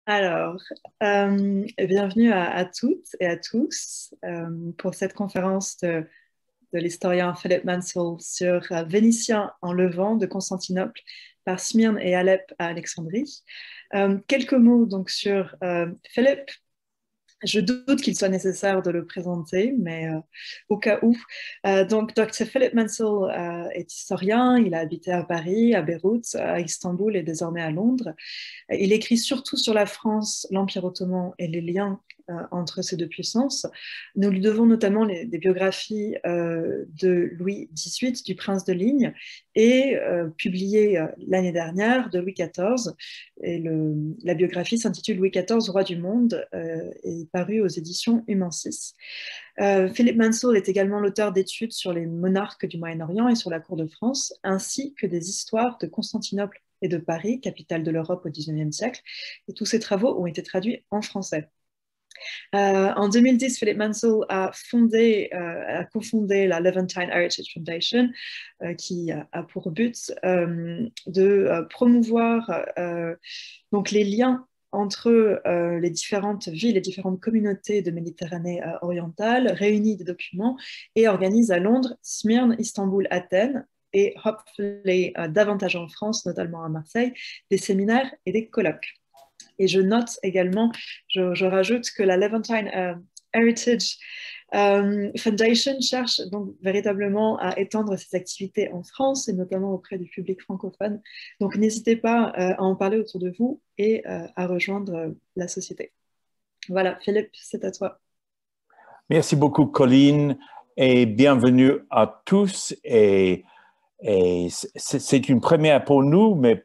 Alors, bienvenue à toutes et à tous pour cette conférence de l'historien Philip Mansell sur Vénitiens en Levant de Constantinople par Smyrne et Alep à Alexandrie. Quelques mots donc sur Philip. Je doute qu'il soit nécessaire de le présenter, mais au cas où. Donc, Dr. Philip Mansell est historien. Il a habité à Paris, à Beyrouth, à Istanbul et désormais à Londres. Il écrit surtout sur la France, l'Empire ottoman et les liens entre ces deux puissances. Nous lui devons notamment des biographies de Louis XVIII, du prince de Ligne, et publiées l'année dernière de Louis XIV. Et la biographie s'intitule Louis XIV, roi du monde, et est parue aux éditions Humancis. Philip Mansell est également l'auteur d'études sur les monarques du Moyen-Orient et sur la cour de France, ainsi que des histoires de Constantinople et de Paris, capitale de l'Europe au XIXe siècle. Et tous ces travaux ont été traduits en français. En 2010, Philip Mansell a cofondé la Levantine Heritage Foundation, qui a pour but de promouvoir donc les liens entre les différentes villes, les différentes communautés de Méditerranée orientale, réunit des documents et organise à Londres, Smyrne, Istanbul, Athènes et hopefully davantage en France, notamment à Marseille, des séminaires et des colloques. Et je note également, je rajoute que la Levantine Heritage Foundation cherche donc véritablement à étendre ses activités en France et notamment auprès du public francophone. Donc n'hésitez pas à en parler autour de vous et à rejoindre la société. Voilà, Philippe, c'est à toi. Merci beaucoup, Colline, et bienvenue à tous. Et c'est une première pour nous, mais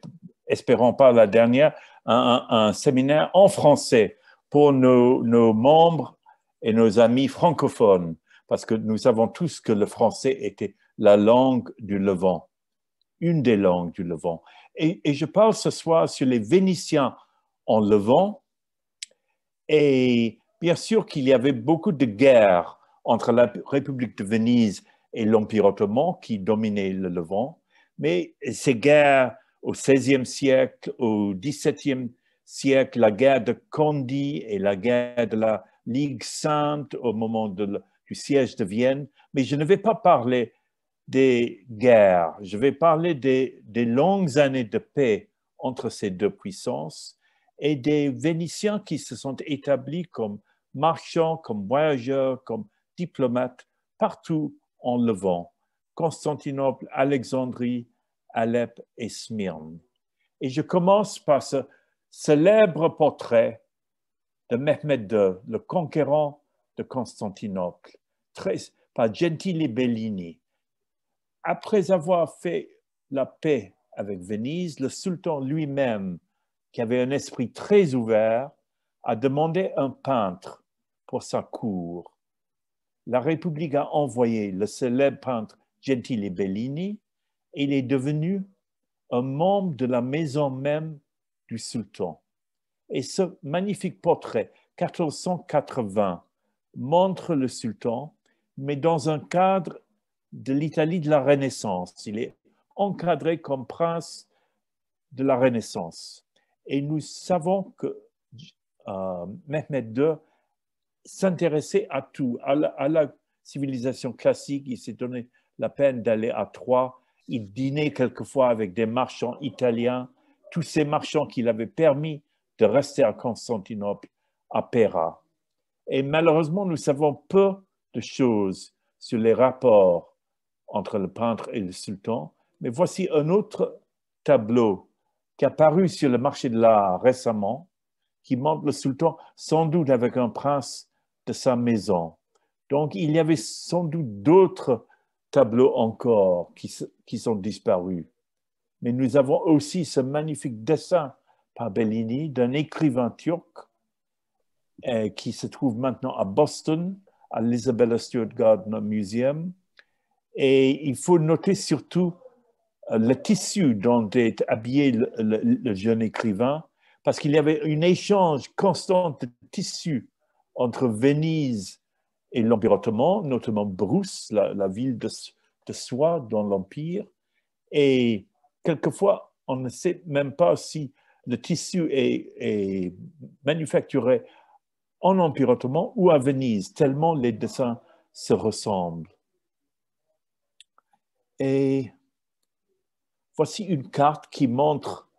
espérons pas la dernière, un séminaire en français pour nos membres et nos amis francophones, parce que nous savons tous que le français était la langue du Levant, une des langues du Levant. Et je parle ce soir sur les Vénitiens en Levant. Et bien sûr qu'il y avait beaucoup de guerres entre la République de Venise et l'Empire ottoman qui dominait le Levant. Mais ces guerres au XVIe siècle, au XVIIe siècle, la guerre de Candie et la guerre de la Ligue sainte au moment du siège de Vienne. Mais je ne vais pas parler des guerres, je vais parler des longues années de paix entre ces deux puissances et des Vénitiens qui se sont établis comme marchands, comme voyageurs, comme diplomates partout en Levant, Constantinople, Alexandrie, Alep et Smyrne. Et je commence par ce célèbre portrait de Mehmed II, le conquérant de Constantinople, par Gentile Bellini. Après avoir fait la paix avec Venise, le sultan lui-même, qui avait un esprit très ouvert, a demandé un peintre pour sa cour. La République a envoyé le célèbre peintre Gentile Bellini et il est devenu un membre de la maison même du sultan. Et ce magnifique portrait, 1480, montre le sultan, mais dans un cadre de l'Italie de la Renaissance. Il est encadré comme prince de la Renaissance. Et nous savons que Mehmed II s'intéressait à tout, à la civilisation classique. Il s'est donné la peine d'aller à Troyes. Il dînait quelquefois avec des marchands italiens, tous ces marchands qu'il avait permis de rester à Constantinople, à Péra. Et malheureusement, nous savons peu de choses sur les rapports entre le peintre et le sultan. Mais voici un autre tableau qui a paru sur le marché de l'art récemment, qui montre le sultan sans doute avec un prince de sa maison. Donc, il y avait sans doute d'autres tableaux encore qui sont disparus. Mais nous avons aussi ce magnifique dessin par Bellini d'un écrivain turc qui se trouve maintenant à Boston, à l'Isabella Stewart Gardner Museum. Et il faut noter surtout le tissu dont est habillé le jeune écrivain, parce qu'il y avait un échange constant de tissus entre Venise et l'Empire ottoman, notamment Brousse, la ville de soie dans l'Empire. Et quelquefois, on ne sait même pas si le tissu est manufacturés en Empire ottoman ou à Venise, tellement les dessins se ressemblent. Et voici une carte qui montre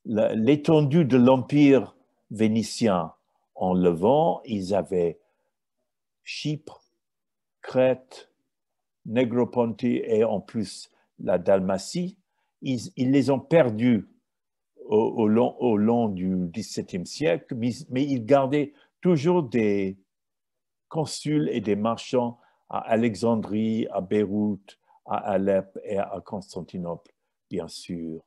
l'étendue de l'Empire vénitien. En Levant, ils avaient Chypre, Crète, Négroponte et en plus la Dalmatie. Ils les ont perdus au long du XVIIe siècle, mais ils gardaient toujours des consuls et des marchands à Alexandrie, à Beyrouth, à Alep et à Constantinople, bien sûr.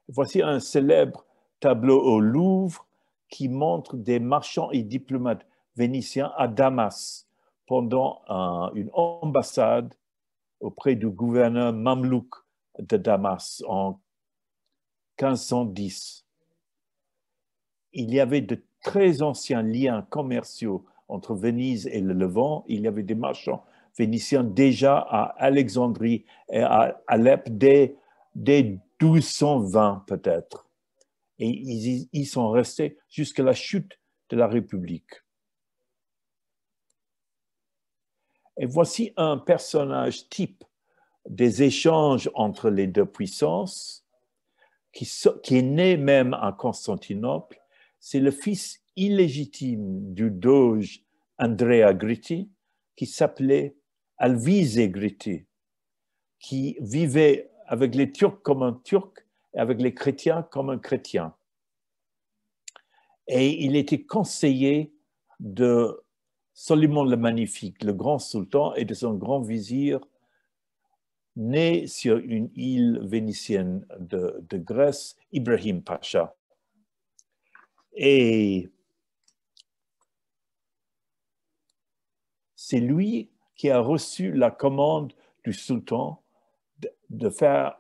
Voici un célèbre tableau au Louvre qui montre des marchands et diplomates vénitiens à Damas pendant une ambassade auprès du gouverneur mamelouk de Damas en 1510. Il y avait de très anciens liens commerciaux entre Venise et le Levant. Il y avait des marchands vénitiens déjà à Alexandrie et à Alep dès 1220 peut-être. Et ils sont restés jusqu'à la chute de la République. Et voici un personnage type des échanges entre les deux puissances, qui est né même à Constantinople. C'est le fils illégitime du doge Andrea Gritti, qui s'appelait Alvise Gritti, qui vivait avec les Turcs comme un Turc et avec les chrétiens comme un chrétien. Et il était conseiller de Soliman le Magnifique, le grand sultan, et de son grand vizir, né sur une île vénitienne de Grèce, Ibrahim Pacha. Et c'est lui qui a reçu la commande du sultan de faire,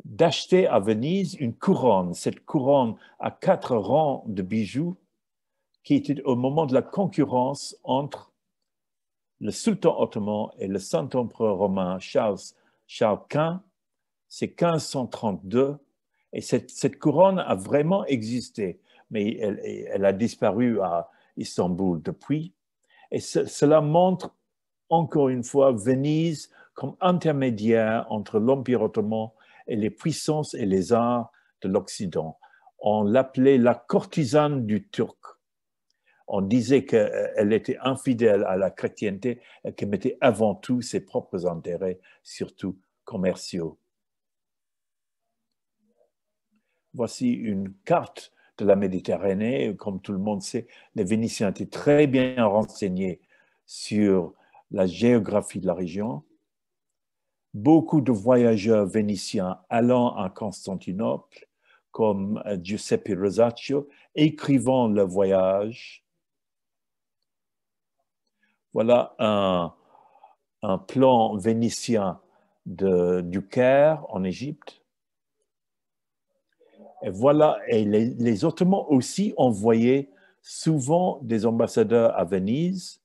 d'acheter à Venise une couronne. Cette couronne à 4 rangs de bijoux qui était au moment de la concurrence entre le sultan ottoman et le saint-empereur romain Charles Quint. C'est 1532. Et cette couronne a vraiment existé, mais elle a disparu à Istanbul depuis. Et cela montre encore une fois Venise comme intermédiaire entre l'Empire ottoman et les puissances et les arts de l'Occident. On l'appelait la courtisane du Turc. On disait qu'elle était infidèle à la chrétienté et qu'elle mettait avant tout ses propres intérêts, surtout commerciaux. Voici une carte de la Méditerranée. Comme tout le monde sait, les Vénitiens étaient très bien renseignés sur la géographie de la région. Beaucoup de voyageurs vénitiens allant à Constantinople, comme Giuseppe Rosaccio, écrivant le voyage. Voilà un plan vénitien du Caire en Égypte. Et voilà, et les Ottomans aussi envoyaient souvent des ambassadeurs à Venise,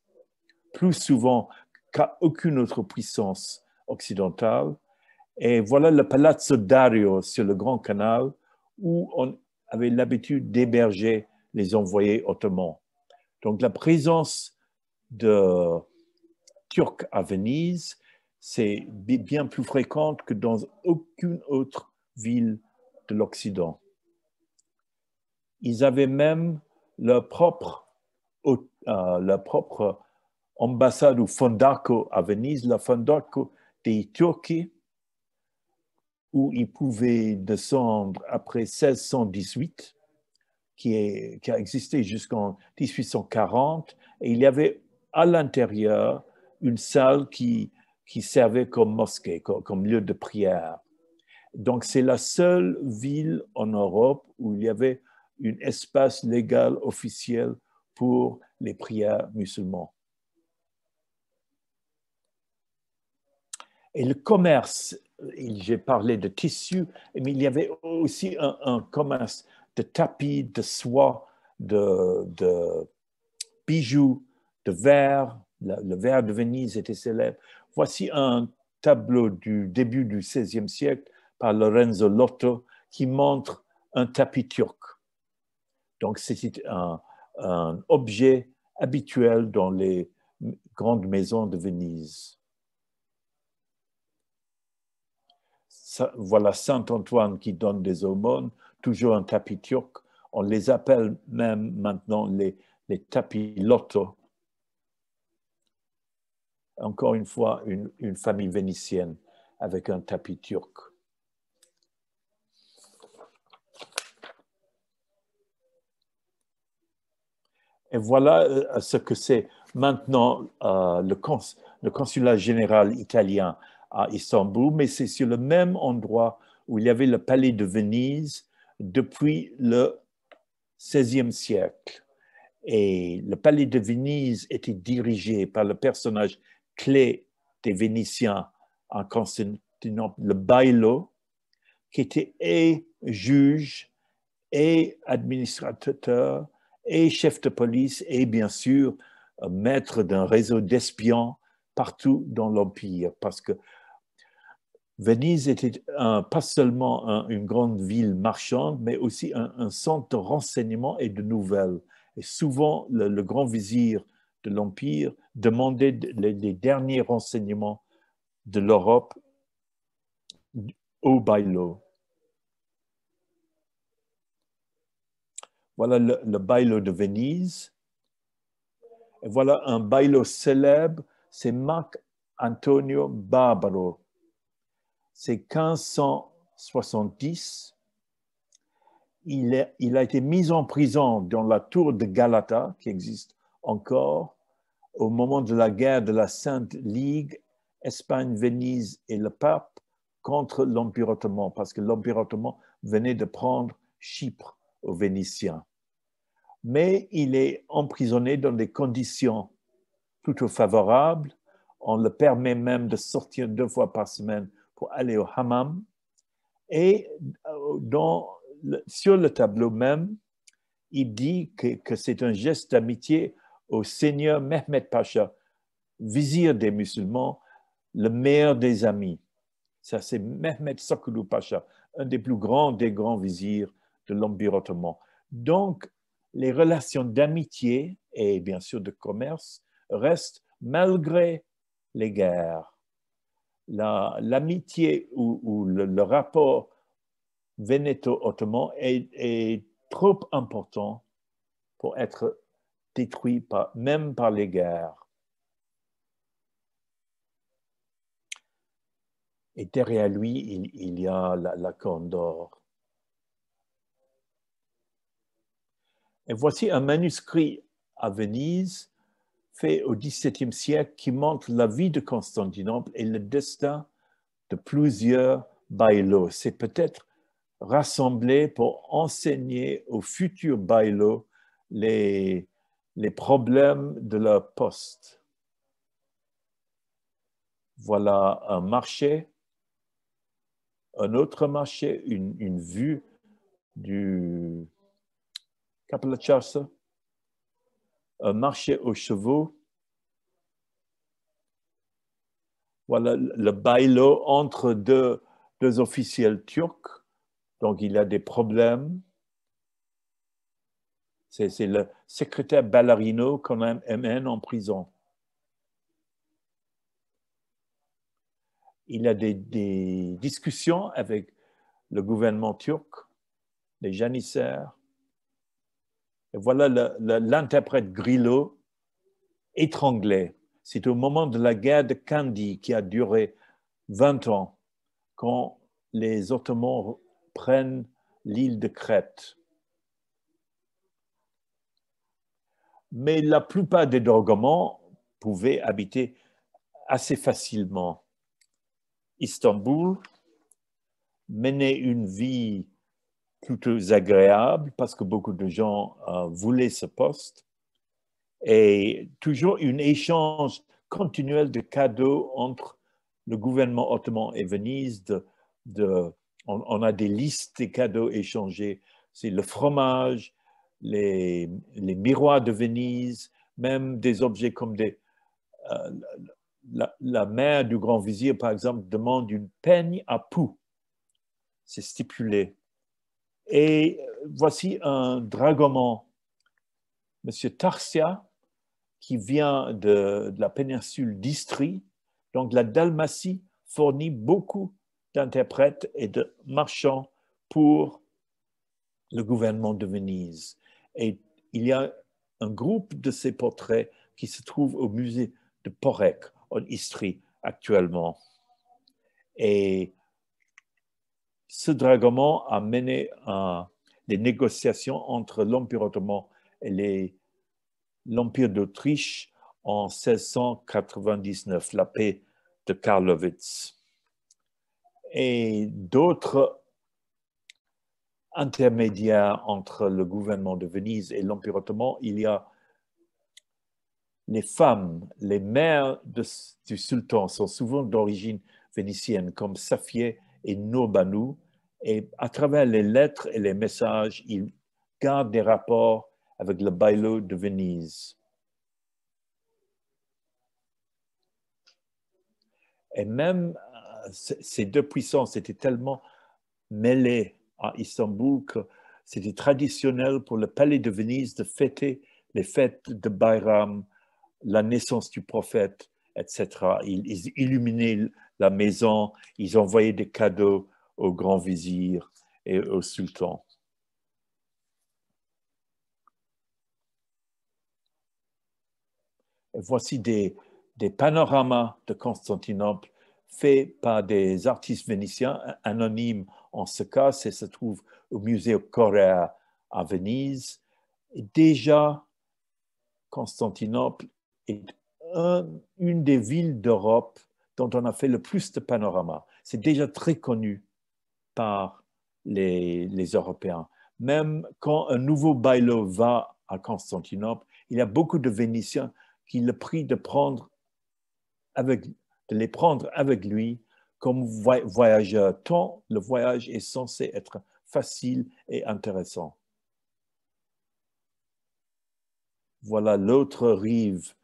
plus souvent qu'à aucune autre puissance occidentale. Et voilà le Palazzo Dario sur le Grand Canal, où on avait l'habitude d'héberger les envoyés ottomans. Donc la présence de Turcs à Venise, c'est bien plus fréquente que dans aucune autre ville de l'Occident. Ils avaient même leur propre ambassade ou fondaco à Venise, la fondaco dei Turchi, où ils pouvaient descendre après 1618, qui a existé jusqu'en 1840, et il y avait à l'intérieur une salle qui servait comme mosquée, comme lieu de prière. Donc, c'est la seule ville en Europe où il y avait un espace légal officiel pour les prières musulmans. Et le commerce, j'ai parlé de tissus, mais il y avait aussi un commerce de tapis, de soie, de bijoux, de verre. Le verre de Venise était célèbre. Voici un tableau du début du XVIe siècle par Lorenzo Lotto qui montre un tapis turc. Donc, c'est un objet habituel dans les grandes maisons de Venise. Voilà Saint-Antoine qui donne des aumônes, toujours un tapis turc. On les appelle même maintenant les tapis Lotto. Encore une fois, une famille vénitienne avec un tapis turc. Et voilà ce que c'est maintenant le consulat général italien à Istanbul, mais c'est sur le même endroit où il y avait le palais de Venise depuis le XVIe siècle. Et le palais de Venise était dirigé par le personnage clé des Vénitiens en Constantinople, le bailo, qui était et juge, et administrateur, et chef de police, et bien sûr, maître d'un réseau d'espions partout dans l'Empire. Parce que Venise était pas seulement une grande ville marchande, mais aussi un centre de renseignement et de nouvelles. Et souvent, le grand vizir de l'Empire demandait les derniers renseignements de l'Europe au bailo. Voilà le bailo de Venise. Et voilà un bailo célèbre, c'est Marc Antonio Barbaro. C'est 1570. Il a été mis en prison dans la tour de Galata, qui existe encore, au moment de la guerre de la Sainte Ligue, Espagne, Venise et le pape, contre l'Empire ottoman, parce que l'Empire ottoman venait de prendre Chypre aux Vénitiens. Mais il est emprisonné dans des conditions plutôt favorables. On le permet même de sortir 2 fois par semaine pour aller au hammam. Et sur le tableau même, il dit que c'est un geste d'amitié au seigneur Mehmet Pacha, vizir des musulmans, le meilleur des amis. Ça, c'est Mehmet Sokollu Pacha, un des plus grands des grands vizirs de l'Empire ottoman. Donc, les relations d'amitié et bien sûr de commerce restent malgré les guerres. L'amitié ou le rapport vénéto-ottoman est trop important pour être détruit même par les guerres. Et derrière lui, il y a la Corne d'Or. Et voici un manuscrit à Venise, fait au XVIIe siècle, qui montre la vie de Constantinople et le destin de plusieurs bailos. C'est peut-être rassemblé pour enseigner aux futurs bailos les problèmes de leur poste. Voilà un marché, un autre marché, une vue du Capella Casa, un marché aux chevaux. Voilà le bailo entre deux officiels turcs. Donc, il y a des problèmes. C'est le secrétaire Ballarino qu'on mène en prison. Il y a des discussions avec le gouvernement turc, les janissaires. Et voilà l'interprète Grillo étranglé. C'est au moment de la guerre de Candie qui a duré 20 ans, quand les Ottomans prennent l'île de Crète. Mais la plupart des Dorgomans pouvaient habiter assez facilement Istanbul, mener une vie plutôt agréable parce que beaucoup de gens voulaient ce poste et toujours un échange continuel de cadeaux entre le gouvernement ottoman et Venise. On a des listes des cadeaux échangés. C'est le fromage, les miroirs de Venise, même des objets comme la mère du grand vizir, par exemple, demande une peigne à poux c'est stipulé. Et voici un dragoman, M. Tarsia, qui vient de la péninsule d'Istrie. Donc la Dalmatie fournit beaucoup d'interprètes et de marchands pour le gouvernement de Venise. Et il y a un groupe de ces portraits qui se trouve au musée de Porec, en Istrie, actuellement. Et ce dragoman a mené des négociations entre l'Empire ottoman et l'Empire d'Autriche en 1699, la paix de Karlowitz. Et d'autres intermédiaires entre le gouvernement de Venise et l'Empire ottoman, il y a les femmes, les mères du sultan sont souvent d'origine vénitienne, comme Safiye et Nurbanu, et à travers les lettres et les messages, ils gardent des rapports avec le baillo de Venise. Et même ces deux puissances étaient tellement mêlées à Istanbul que c'était traditionnel pour le palais de Venise de fêter les fêtes de Bayram, la naissance du prophète, etc. Ils illuminaient la maison, ils envoyaient des cadeaux au grand vizir et au sultan. Et voici des panoramas de Constantinople faits par des artistes vénitiens anonymes en ce cas, ça se trouve au musée Correa à Venise. Et déjà, Constantinople est une des villes d'Europe dont on a fait le plus de panoramas. C'est déjà très connu par les Européens. Même quand un nouveau baillo va à Constantinople, il y a beaucoup de Vénitiens qui le prient de les prendre avec lui comme voyageurs, tant le voyage est censé être facile et intéressant. Voilà l'autre rive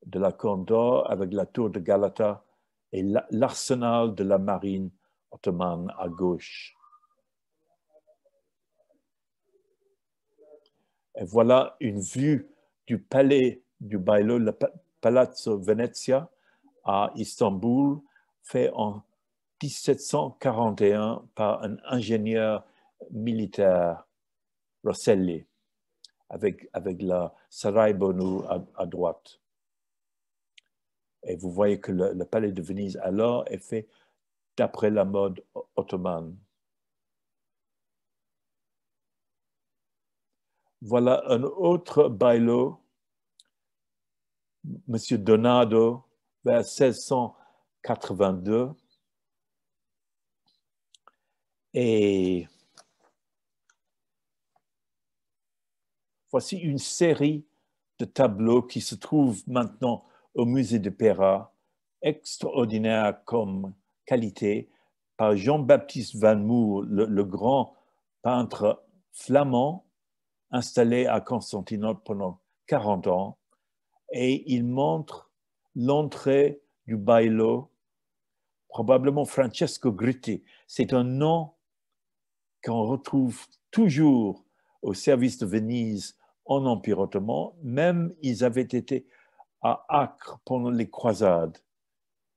de la Corne d'Or avec la tour de Galata et l'arsenal de la marine ottomane à gauche. Et voilà une vue du palais du baillo, le Palazzo Venezia à Istanbul, fait en 1741 par un ingénieur militaire, Rosselli, avec la Saraybonu à droite. Et vous voyez que le palais de Venise alors est fait d'après la mode ottomane. Voilà un autre baillo, M. Donato, vers 1682. Et voici une série de tableaux qui se trouvent maintenant au musée de Péra, extraordinaire comme qualité, par Jean-Baptiste Van Moer, le grand peintre flamand installé à Constantinople pendant 40 ans. Et il montre l'entrée du baillo, probablement Francesco Gritti. C'est un nom qu'on retrouve toujours au service de Venise en Empire ottoman. Même ils avaient été à Acre pendant les croisades,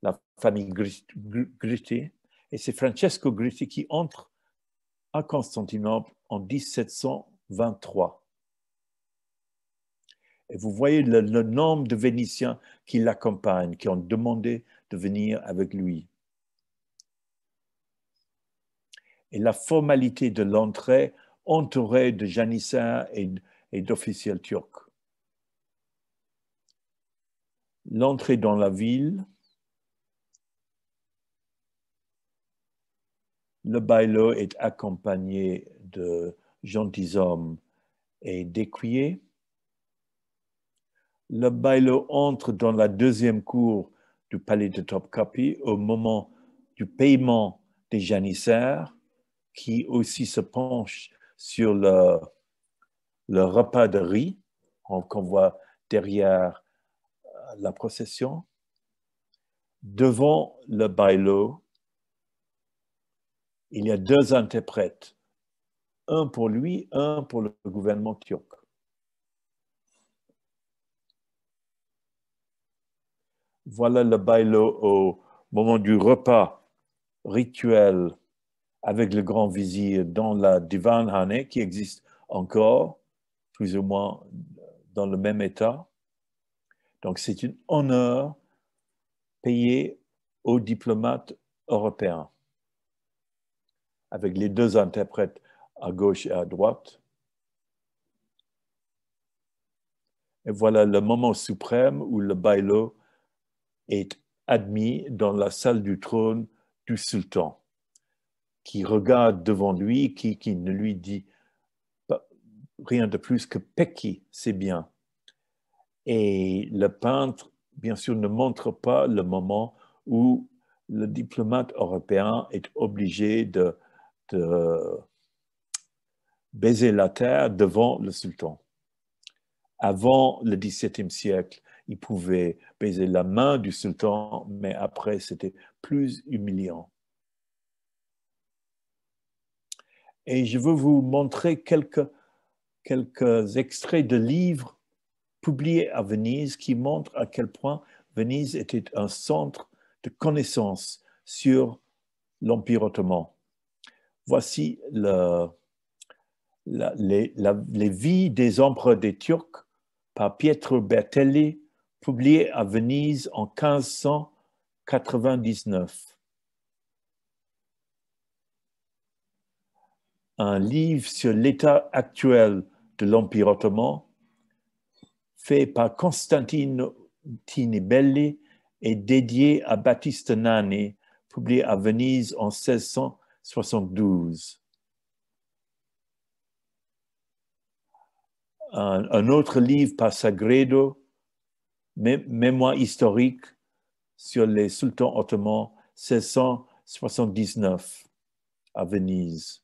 la famille Gritti. Et c'est Francesco Gritti qui entre à Constantinople en 1723. Et vous voyez le nombre de Vénitiens qui l'accompagnent, qui ont demandé de venir avec lui. Et la formalité de l'entrée entourée de janissaires et d'officiels turcs. L'entrée dans la ville, le baillo est accompagné de gentilshommes et d'écuyers. Le baillo entre dans la deuxième cour du palais de Topkapi au moment du paiement des janissaires, qui aussi se penchent sur le repas de riz qu'on voit derrière la procession. Devant le baillo, il y a deux interprètes, un pour lui, un pour le gouvernement turc. Voilà le bailo au moment du repas rituel avec le grand vizir dans la divanhane qui existe encore, plus ou moins dans le même état. Donc c'est un honneur payé aux diplomates européens, avec les deux interprètes à gauche et à droite. Et voilà le moment suprême où le bailo est admis dans la salle du trône du sultan, qui regarde devant lui, qui ne lui dit rien de plus que Peki, c'est bien. Et le peintre, bien sûr, ne montre pas le moment où le diplomate européen est obligé de baiser la terre devant le sultan. Avant le XVIIe siècle, il pouvait baiser la main du sultan, mais après, c'était plus humiliant. Et je veux vous montrer quelques extraits de livres publiés à Venise qui montrent à quel point Venise était un centre de connaissances sur l'Empire ottoman. Voici les vies des empereurs des Turcs par Pietro Bertelli, publié à Venise en 1599. Un livre sur l'état actuel de l'Empire ottoman, fait par Constantino Tinibelli et dédié à Battista Nani, publié à Venise en 1672. Un autre livre par Sagredo, Mémoire historique sur les sultans ottomans, 1679, à Venise.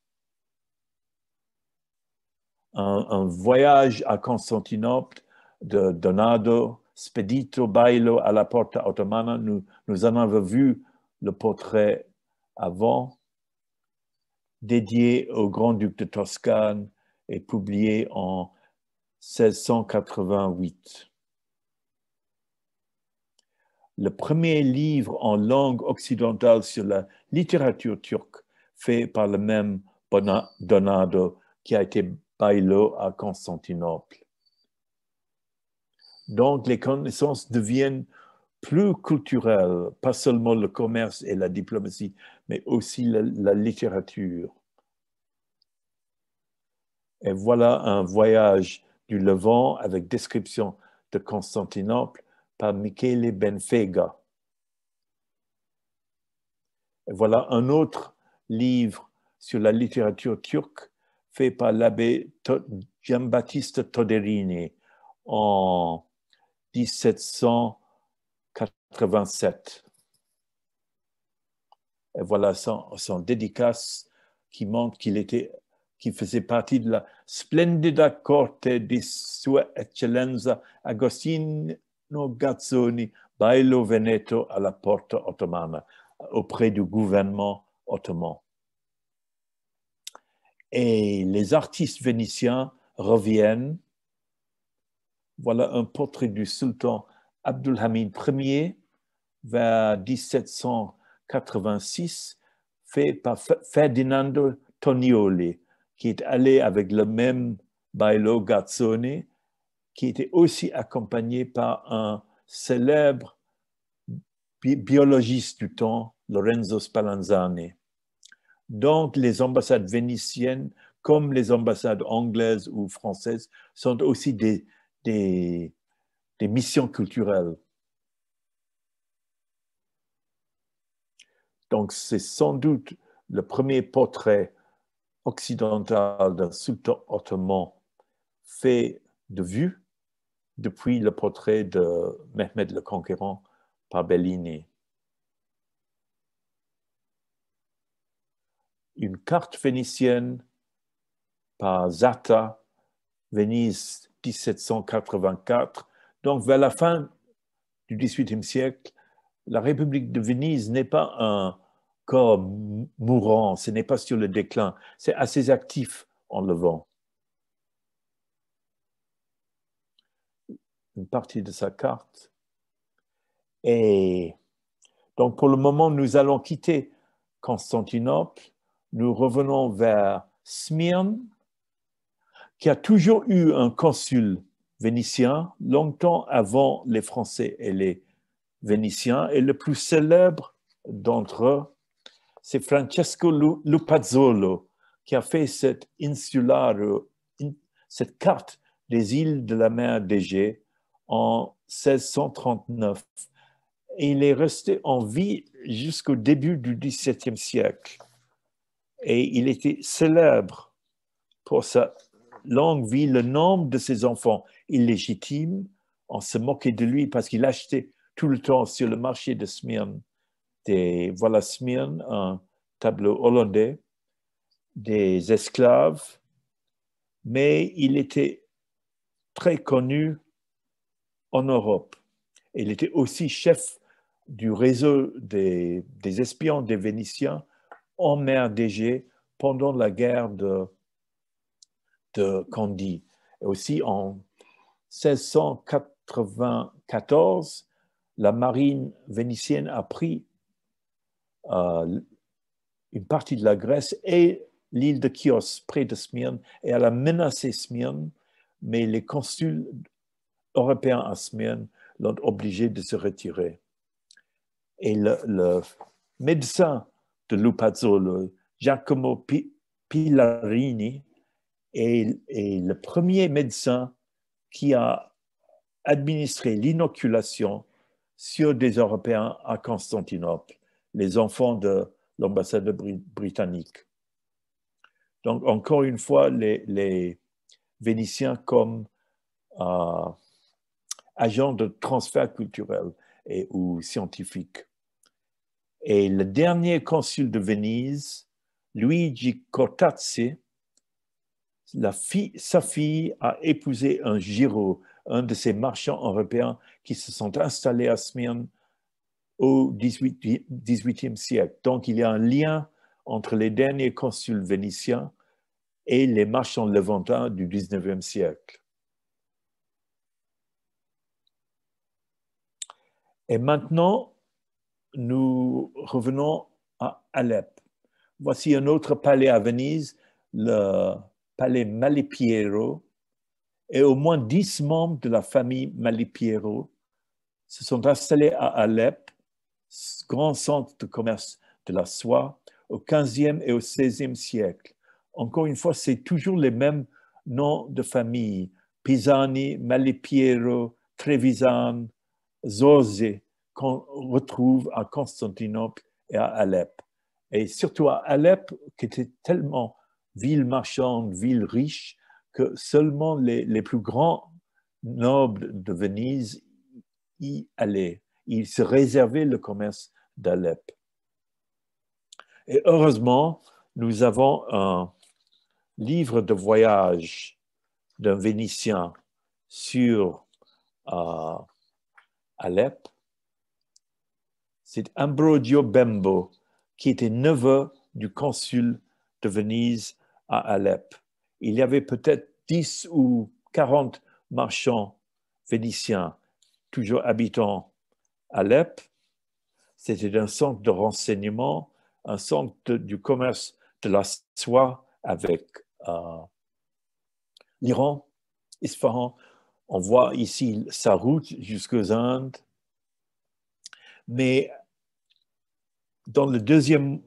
Un voyage à Constantinople de Donato Spedito Bailo à la Porta Ottomana. Nous en avons vu le portrait avant, dédié au grand-duc de Toscane et publié en 1688. Le premier livre en langue occidentale sur la littérature turque, fait par le même Donato, qui a été bailo à Constantinople. Donc, les connaissances deviennent plus culturelles, pas seulement le commerce et la diplomatie, mais aussi la littérature. Et voilà un voyage du Levant avec description de Constantinople par Michele Benfega. Et voilà un autre livre sur la littérature turque fait par l'abbé Giambattista Toderini en 1787. Et voilà son dédicace qui montre qu'il faisait partie de la splendida corte di Sua Eccellenza Agostino Gazzoni, Bailo Veneto à la Porta Ottomana, auprès du gouvernement ottoman. Et les artistes vénitiens reviennent. Voilà un portrait du sultan Abdulhamid Ier vers 1786, fait par Ferdinando Tonioli, qui est allé avec le même Bailo Gazzoni, qui était aussi accompagné par un célèbre biologiste du temps, Lorenzo Spallanzani. Donc, les ambassades vénitiennes, comme les ambassades anglaises ou françaises, sont aussi des missions culturelles. Donc, c'est sans doute le premier portrait occidental d'un sultan ottoman fait de vue depuis le portrait de Mehmed le Conquérant par Bellini. Une carte vénitienne par Zatta, Venise 1784. Donc, vers la fin du XVIIIe siècle, la République de Venise n'est pas corps mourant, ce n'est pas sur le déclin, c'est assez actif en Levant. Une partie de sa carte. Et donc, pour le moment, nous allons quitter Constantinople. Nous revenons vers Smyrne, qui a toujours eu un consul vénitien, longtemps avant les Français et les Vénitiens. Et le plus célèbre d'entre eux, c'est Francesco Lupazzolo, qui a fait cette cette carte des îles de la mer d'Égée en 1639. Et il est resté en vie jusqu'au début du XVIIe siècle. Et il était célèbre pour sa longue vie. Le nombre de ses enfants illégitimes, on se moquait de lui parce qu'il achetait tout le temps sur le marché de Smyrne voilà Smyrne, un tableau hollandais, des esclaves, mais il était très connu en Europe. Il était aussi chef du réseau des espions des Vénitiens en mer d'Égée pendant la guerre de Candie. Et aussi en 1694, la marine vénitienne a pris une partie de la Grèce et l'île de Chios, près de Smyrne, et elle a menacé Smyrne, mais les consuls européens à Smyrne l'ont obligé de se retirer. Et le médecin de Lupazzolo, Giacomo Pilarini, est le premier médecin qui a administré l'inoculation sur des Européens à Constantinople, les enfants de l'ambassadeur britannique. Donc, encore une fois, les Vénitiens comme agents de transfert culturel ou scientifique. Et le dernier consul de Venise, Luigi Cortazzi, sa fille a épousé un Giraud, un de ces marchands européens qui se sont installés à Smyrne au XVIIIe siècle. Donc, il y a un lien entre les derniers consuls vénitiens et les marchands levantins du XIXe siècle. Et maintenant, nous revenons à Alep. Voici un autre palais à Venise, le palais Malipiero, et au moins 10 membres de la famille Malipiero se sont installés à Alep, grand centre de commerce de la soie, au XVe et au XVIe siècle. Encore une fois, c'est toujours les mêmes noms de famille, Pisani, Malipiero, Trevisan, Zorzi, qu'on retrouve à Constantinople et à Alep. Et surtout à Alep, qui était tellement ville marchande, ville riche, que seulement les plus grands nobles de Venise y allaient. Ils se réservaient le commerce d'Alep. Et heureusement, nous avons un livre de voyage d'un Vénitien sur Alep. C'est Ambrogio Bembo, qui était neveu du consul de Venise à Alep. Il y avait peut-être 10 ou 40 marchands vénitiens, toujours habitant Alep. C'était un centre de renseignement, un centre du commerce de la soie avec l'Iran, Isfahan. On voit ici sa route jusqu'aux Indes. Mais dans la deuxième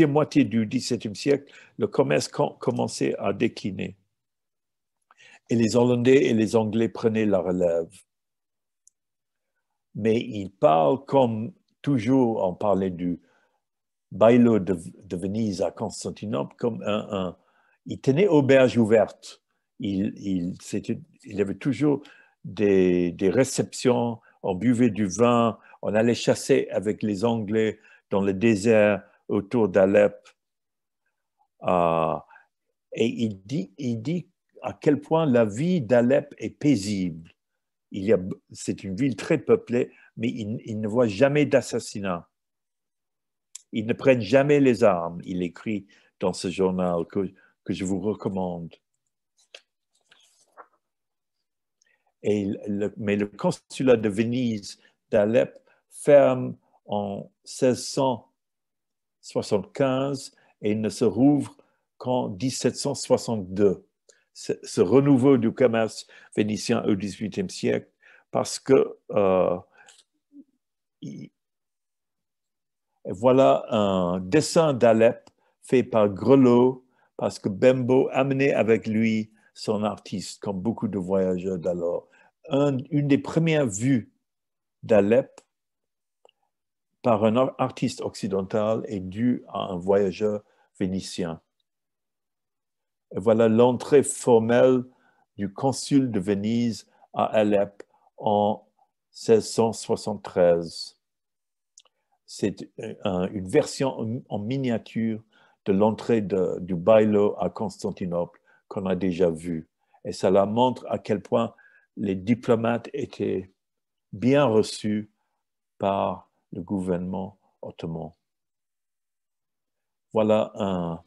moitié du XVIIe siècle, le commerce commençait à décliner. Et les Hollandais et les Anglais prenaient la relève. Mais ils parlent comme toujours, on parlait du baillo de Venise à Constantinople, comme il tenait auberge ouverte. Il y avait toujours des réceptions, on buvait du vin, on allait chasser avec les Anglais dans le désert autour d'Alep. Et il dit à quel point la vie d'Alep est paisible. C'est une ville très peuplée, mais il ne voit jamais d'assassinat. Ils ne prennent jamais les armes, il écrit dans ce journal que je vous recommande. Mais le consulat de Venise d'Alep ferme en 1675 et ne se rouvre qu'en 1762. Ce renouveau du commerce vénitien au XVIIIe siècle, parce que voilà un dessin d'Alep fait par Grelot, parce que Bembo amenait avec lui son artiste, comme beaucoup de voyageurs d'alors. Une des premières vues d'Alep par un artiste occidental est due à un voyageur vénitien. Et voilà l'entrée formelle du consul de Venise à Alep en 1673. C'est une version en miniature de l'entrée du Bailo à Constantinople qu'on a déjà vue. Et cela montre à quel point les diplomates étaient bien reçus par le gouvernement ottoman. Voilà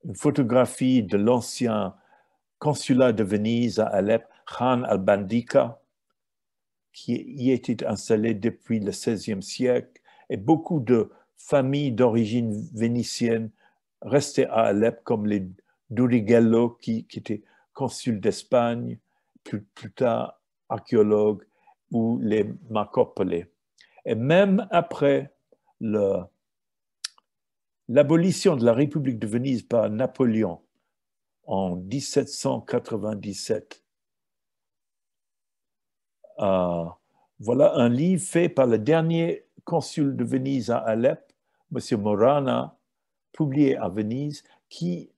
une photographie de l'ancien consulat de Venise à Alep, Khan al-Bandika, qui y était installé depuis le XVIe siècle, et beaucoup de familles d'origine vénitienne restaient à Alep, comme les Durighello, qui étaient consuls d'Espagne, plus tard archéologues, ou les Marcopole. Et même après l'abolition de la République de Venise par Napoléon en 1797, voilà un livre fait par le dernier consul de Venise à Alep, M. Morana, publié à Venise, qui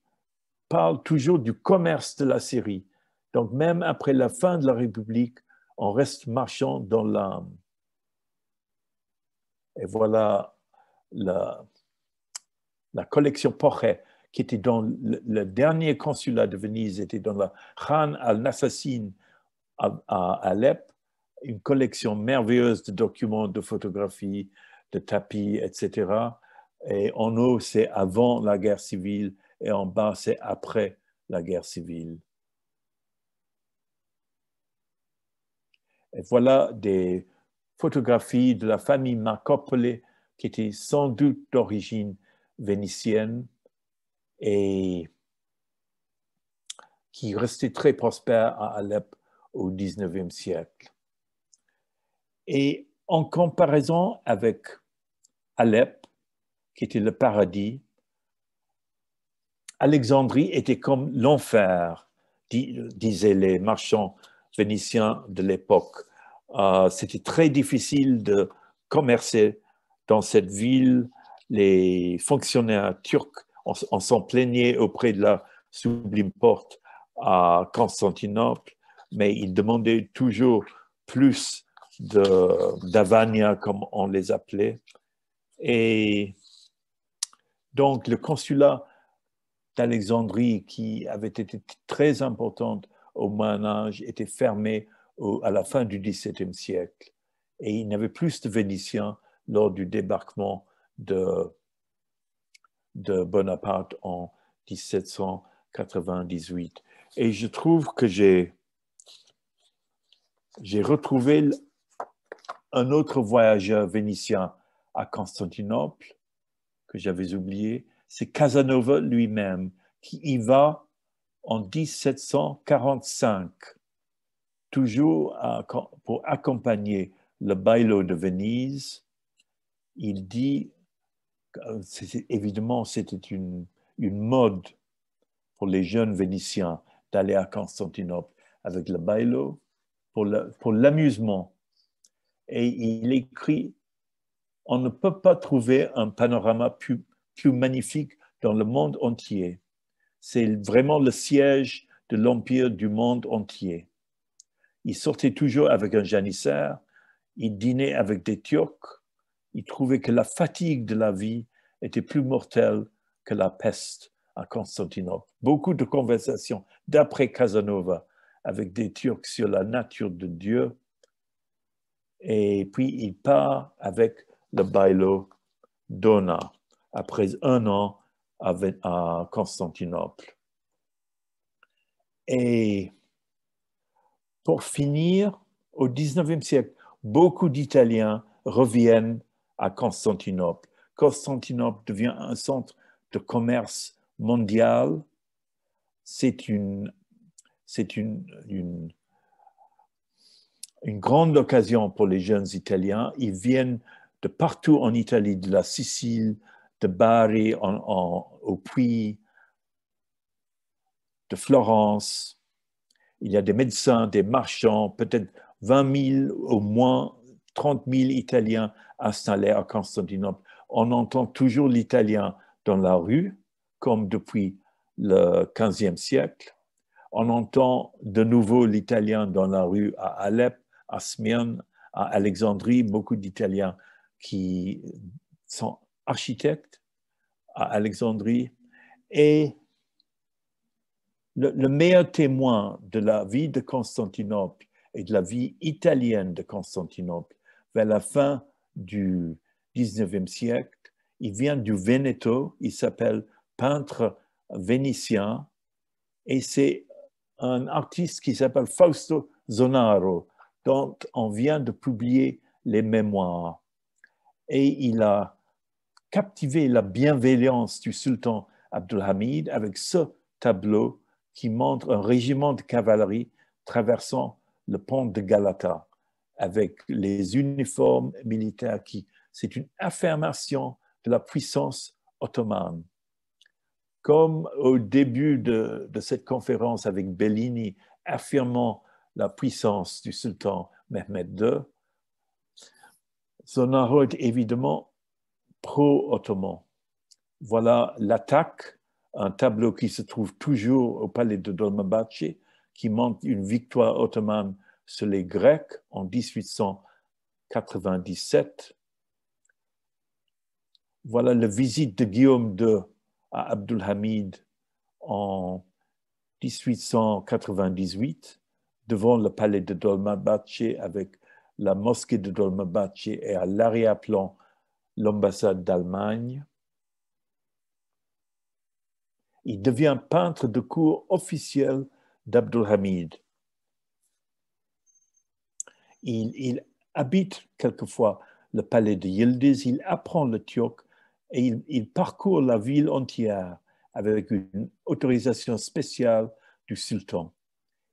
parle toujours du commerce de la Syrie. Donc même après la fin de la République, on reste marchand dans l'âme. Et voilà la collection Poche, qui était dans le dernier consulat de Venise, était dans la Khan al-Nassassin à Alep, une collection merveilleuse de documents, de photographies, de tapis, etc. Et en haut, c'est avant la guerre civile et en bas, c'est après la guerre civile. Et voilà des photographies de la famille Marcopole, qui était sans doute d'origine vénitienne et qui restait très prospère à Alep au XIXe siècle. Et en comparaison avec Alep, qui était le paradis, Alexandrie était comme l'enfer, disaient les marchands vénitiens de l'époque. C'était très difficile de commercer dans cette ville. Les fonctionnaires turcs en s'en plaignaient auprès de la Sublime Porte à Constantinople, mais ils demandaient toujours plus d'Avania, comme on les appelait. Et donc, le consulat d'Alexandrie, qui avait été très importante au Moyen-Âge, était fermé à la fin du XVIIe siècle. Et il n'y avait plus de Vénitiens lors du débarquement de Bonaparte en 1798. Et je trouve que j'ai retrouvé un autre voyageur vénitien à Constantinople, que j'avais oublié, c'est Casanova lui-même, qui y va en 1745, toujours pour accompagner le Bailo de Venise. Il dit, évidemment, c'était une mode pour les jeunes Vénitiens d'aller à Constantinople avec le Bailo pour l'amusement. Et il écrit, on ne peut pas trouver un panorama plus magnifique dans le monde entier. C'est vraiment le siège de l'empire du monde entier. Il sortait toujours avec un janissaire, il dînait avec des Turcs, il trouvait que la fatigue de la vie était plus mortelle que la peste à Constantinople. Beaucoup de conversations d'après Casanova avec des Turcs sur la nature de Dieu. Et puis il part avec le Bailo Dona, après un an à Constantinople. Et pour finir, au XIXe siècle, beaucoup d'Italiens reviennent à Constantinople. Constantinople devient un centre de commerce mondial. C'est une grande occasion pour les jeunes Italiens. Ils viennent de partout en Italie, de la Sicile, de Bari au Puy, de Florence. Il y a des médecins, des marchands, peut-être 20 000 au moins 30 000 Italiens installés à Constantinople. On entend toujours l'italien dans la rue, comme depuis le XVe siècle. On entend de nouveau l'italien dans la rue à Alep, à Smyrne, à Alexandrie, beaucoup d'Italiens qui sont architectes à Alexandrie. Et le meilleur témoin de la vie de Constantinople et de la vie italienne de Constantinople vers la fin du XIXe siècle, il vient du Veneto, il s'appelle peintre vénitien et c'est un artiste qui s'appelle Fausto Zonaro, dont on vient de publier les mémoires. Et il a captivé la bienveillance du sultan Abdulhamid avec ce tableau qui montre un régiment de cavalerie traversant le pont de Galata avec les uniformes militaires c'est une affirmation de la puissance ottomane. Comme au début de cette conférence avec Bellini, affirmant la puissance du sultan Mehmed II, Zonaro est évidemment pro-ottoman. Voilà l'attaque, un tableau qui se trouve toujours au palais de Dolmabahce, qui montre une victoire ottomane sur les Grecs en 1897. Voilà la visite de Guillaume II à Abdulhamid en 1898 devant le palais de Dolmabahce avec la mosquée de Dolmabahce et à l'arrière-plan l'ambassade d'Allemagne. Il devient peintre de cour officiel d'Abdulhamid. Il habite quelquefois le palais de Yildiz, il apprend le turc et il parcourt la ville entière avec une autorisation spéciale du sultan.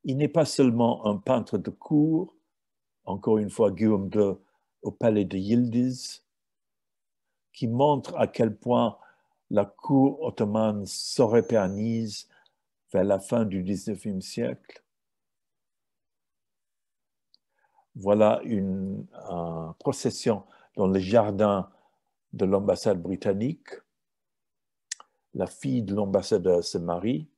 Il n'est pas seulement un peintre de cour, encore une fois Guillaume II au palais de Yildiz, qui montre à quel point la cour ottomane s'européanise vers la fin du XIXe siècle. Voilà une procession dans le jardin de l'ambassade britannique. La fille de l'ambassadeur se marie.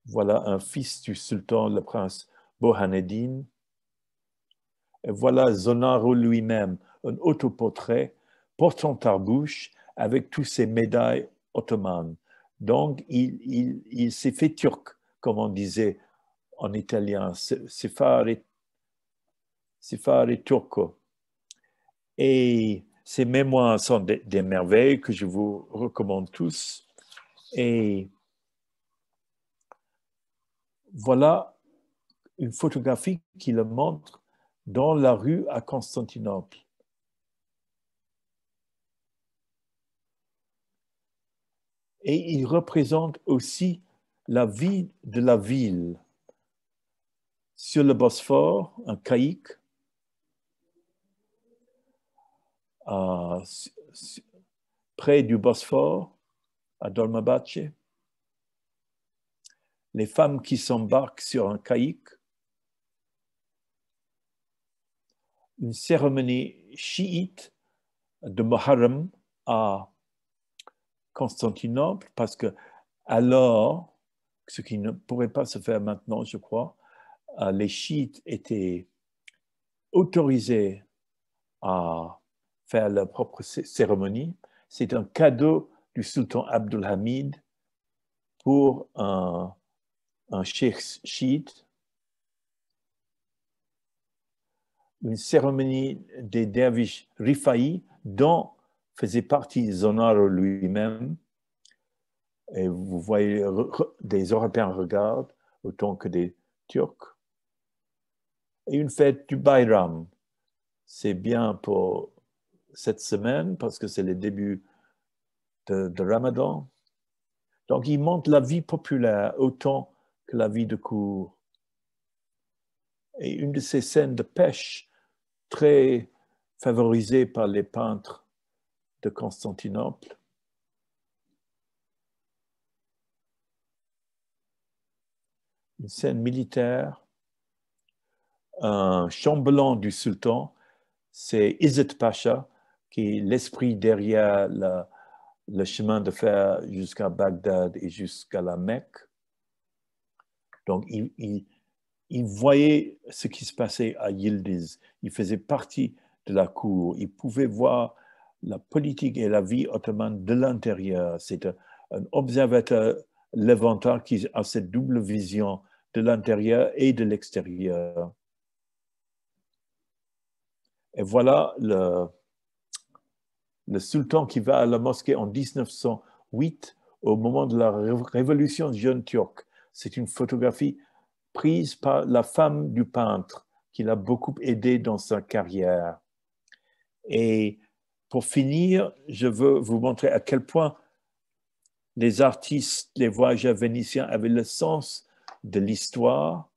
Voilà un fils du sultan, le prince Bohaneddin. Et voilà Zonaro lui-même, un autoportrait portant tarbouche avec toutes ses médailles ottomanes. Donc, il s'est fait turc, comme on disait en italien, si fare turco. Et ces mémoires sont des merveilles que je vous recommande tous. Et voilà une photographie qui le montre dans la rue à Constantinople. Et il représente aussi la vie de la ville. Sur le Bosphore, un caïque, près du Bosphore, à Dolmabahce. Les femmes qui s'embarquent sur un caïque. Une cérémonie chiite de Muharram à Constantinople, parce que alors, ce qui ne pourrait pas se faire maintenant, je crois, les chiites étaient autorisés à faire leur propre cérémonie. C'est un cadeau du sultan Abdulhamid pour un cheikh chiite. une cérémonie des derviches Rifaï dont faisait partie Zonaro lui-même. Et vous voyez, des Européens regardent autant que des Turcs. Et une fête du Bayram. C'est bien pour cette semaine parce que c'est le début de Ramadan. Donc, il montre la vie populaire autant que la vie de cour. Et une de ces scènes de pêche très favorisées par les peintres de Constantinople. Une scène militaire. Un chambellan du sultan, c'est Izzet Pacha, qui est l'esprit derrière le chemin de fer jusqu'à Bagdad et jusqu'à la Mecque. Donc, il voyait ce qui se passait à Yildiz. Il faisait partie de la cour. Il pouvait voir la politique et la vie ottomane de l'intérieur. C'est un observateur levantin qui a cette double vision de l'intérieur et de l'extérieur. Et voilà le sultan qui va à la mosquée en 1908 au moment de la révolution jeune turque. C'est une photographie prise par la femme du peintre qui l'a beaucoup aidé dans sa carrière. Et pour finir, je veux vous montrer à quel point les artistes, les voyageurs vénitiens avaient le sens de l'histoire.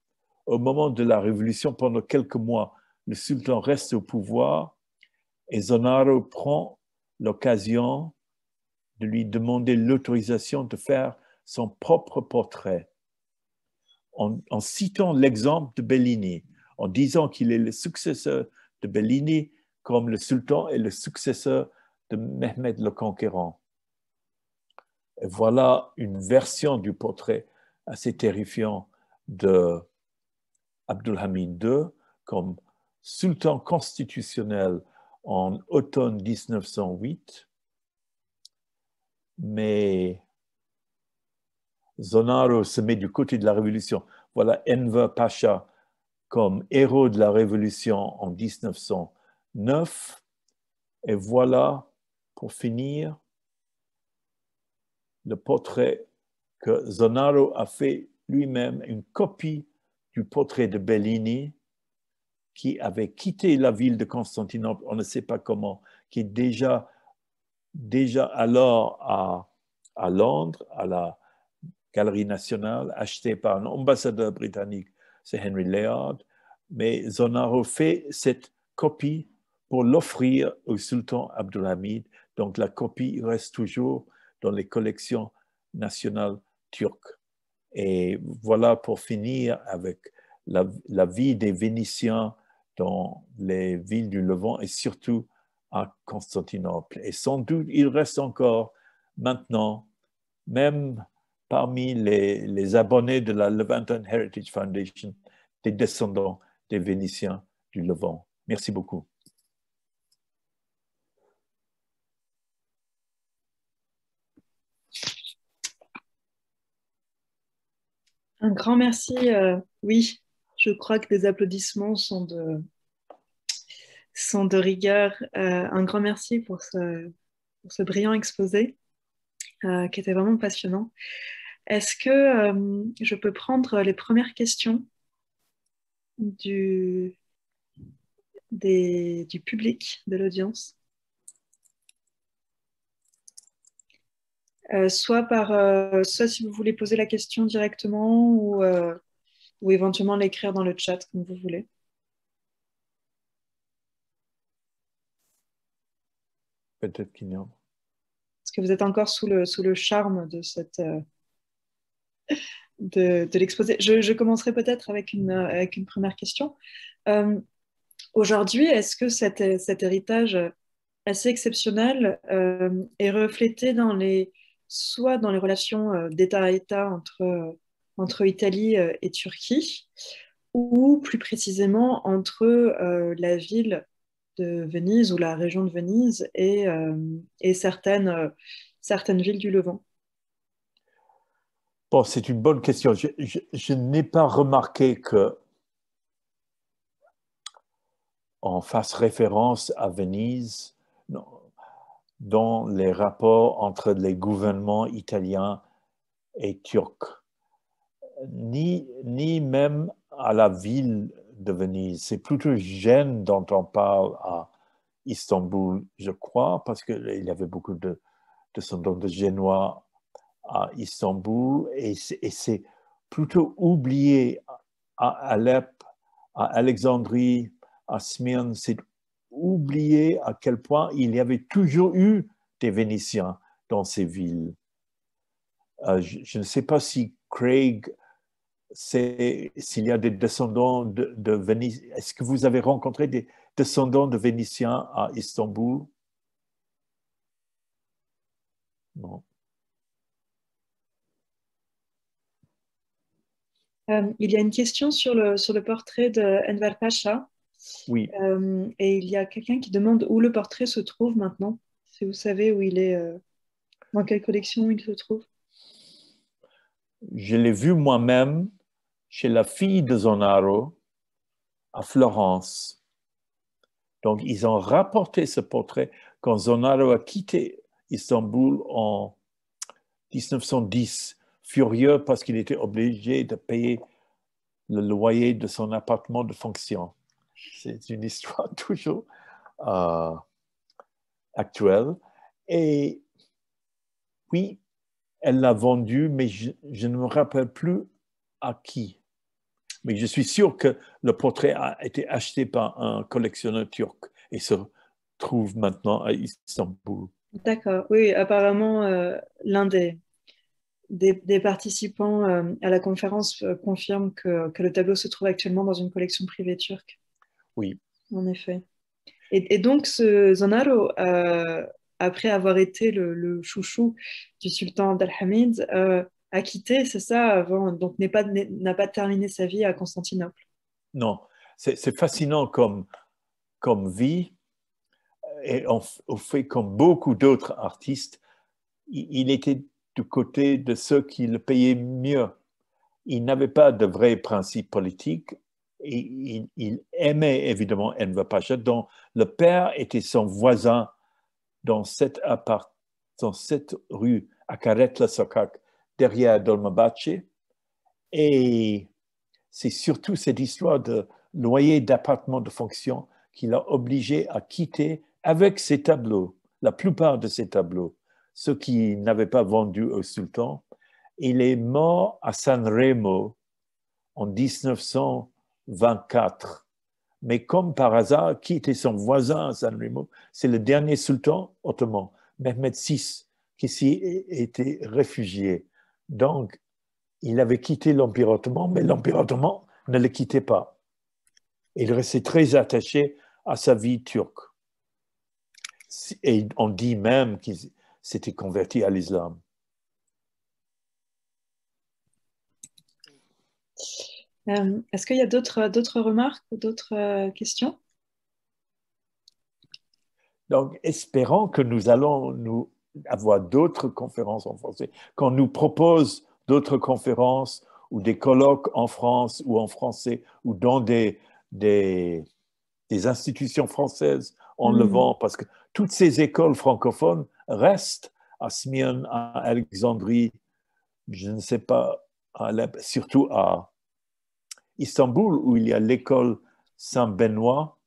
Au moment de la révolution, pendant quelques mois, le sultan reste au pouvoir et Zonaro prend l'occasion de lui demander l'autorisation de faire son propre portrait en citant l'exemple de Bellini, en disant qu'il est le successeur de Bellini comme le sultan est le successeur de Mehmed le Conquérant. Et voilà une version du portrait assez terrifiant de Abdulhamid II comme sultan constitutionnel en automne 1908. Mais Zonaro se met du côté de la révolution. Voilà Enver Pacha comme héros de la révolution en 1909. Et voilà, pour finir, le portrait que Zonaro a fait lui-même, une copie du portrait de Bellini, qui avait quitté la ville de Constantinople, on ne sait pas comment, qui est déjà alors à Londres, à la Galerie nationale, acheté par un ambassadeur britannique, c'est Henry Layard. Mais Zonaro fait cette copie pour l'offrir au sultan Abdulhamid. Donc la copie reste toujours dans les collections nationales turques. Et voilà pour finir avec la vie des Vénitiens dans les villes du Levant et surtout à Constantinople. Et sans doute, il reste encore maintenant, même parmi les abonnés de la Levanten Heritage Foundation, des descendants des Vénitiens du Levant. Merci beaucoup. Un grand merci. Oui, je crois que les applaudissements sont de rigueur. Un grand merci pour ce brillant exposé qui était vraiment passionnant. Est-ce que je peux prendre les premières questions du public, de l'audience? Soit si vous voulez poser la question directement ou éventuellement l'écrire dans le chat comme vous voulez. Peut-être qu'il y a. Est-ce que vous êtes encore sous le charme de l'exposé? Je commencerai peut-être avec une première question. Aujourd'hui, est-ce que cet héritage assez exceptionnel est reflété soit dans les relations d'État à État entre Italie et Turquie, ou plus précisément entre la ville de Venise ou la région de Venise et certaines villes du Levant? Bon, c'est une bonne question. Je n'ai pas remarqué que on fasse référence à Venise dans les rapports entre les gouvernements italiens et turcs, ni même à la ville de Venise. C'est plutôt Gênes dont on parle à Istanbul, je crois, parce qu'il y avait beaucoup de descendants de Génois à Istanbul, et c'est plutôt oublié à Alep, à Alexandrie, à Smyrne. C'est oublié à quel point il y avait toujours eu des Vénitiens dans ces villes. Je ne sais pas si Craig, s'il y a des descendants de Venise. Est-ce que vous avez rencontré des descendants de Vénitiens à Istanbul? Non. Il y a une question sur le portrait de Enver Pacha. Oui. Et il y a quelqu'un qui demande où le portrait se trouve maintenant. Si vous savez où il est, dans quelle collection il se trouve. Je l'ai vu moi-même chez la fille de Zonaro à Florence. Donc, ils ont rapporté ce portrait quand Zonaro a quitté Istanbul en 1910, furieux parce qu'il était obligé de payer le loyer de son appartement de fonction. C'est une histoire toujours actuelle. Et oui, elle l'a vendu, mais je ne me rappelle plus à qui. Mais je suis sûr que le portrait a été acheté par un collectionneur turc et se trouve maintenant à Istanbul. D'accord, oui, apparemment, l'un des participants à la conférence confirme que le tableau se trouve actuellement dans une collection privée turque. Oui. En effet. Et donc, ce Zonaro, après avoir été le chouchou du sultan Abdelhamid, a quitté, c'est ça, avant, donc n'a pas terminé sa vie à Constantinople. Non, c'est fascinant comme vie et on fait comme beaucoup d'autres artistes. Il était du côté de ceux qui le payaient mieux. Il n'avait pas de vrais principes politiques et il aimait évidemment Enver Pacha, dont le père était son voisin dans dans cette rue à Karetla Sokak, derrière Dolmabahce. Et c'est surtout cette histoire de loyer d'appartement de fonction qui l'a obligé à quitter avec ses tableaux, la plupart de ses tableaux, ceux qui n'avaient pas vendu au sultan. Il est mort à Sanremo en 1924. Mais comme par hasard, qui était son voisin à Sanremo? C'est le dernier sultan ottoman, Mehmed VI, qui s'y était réfugié. Donc, il avait quitté l'Empire ottoman, mais l'Empire ottoman ne le quittait pas. Il restait très attaché à sa vie turque. Et on dit même qu'il s'était converti à l'islam. Est-ce qu'il y a d'autres remarques ou d'autres questions? Donc, espérons que nous allons avoir d'autres conférences en français. Qu'on nous propose d'autres conférences ou des colloques en France ou en français ou dans des institutions françaises en Levant, parce que toutes ces écoles francophones restent à Smyrne, à Alexandrie, je ne sais pas, surtout à Istanbul, où il y a l'école Saint-Benoît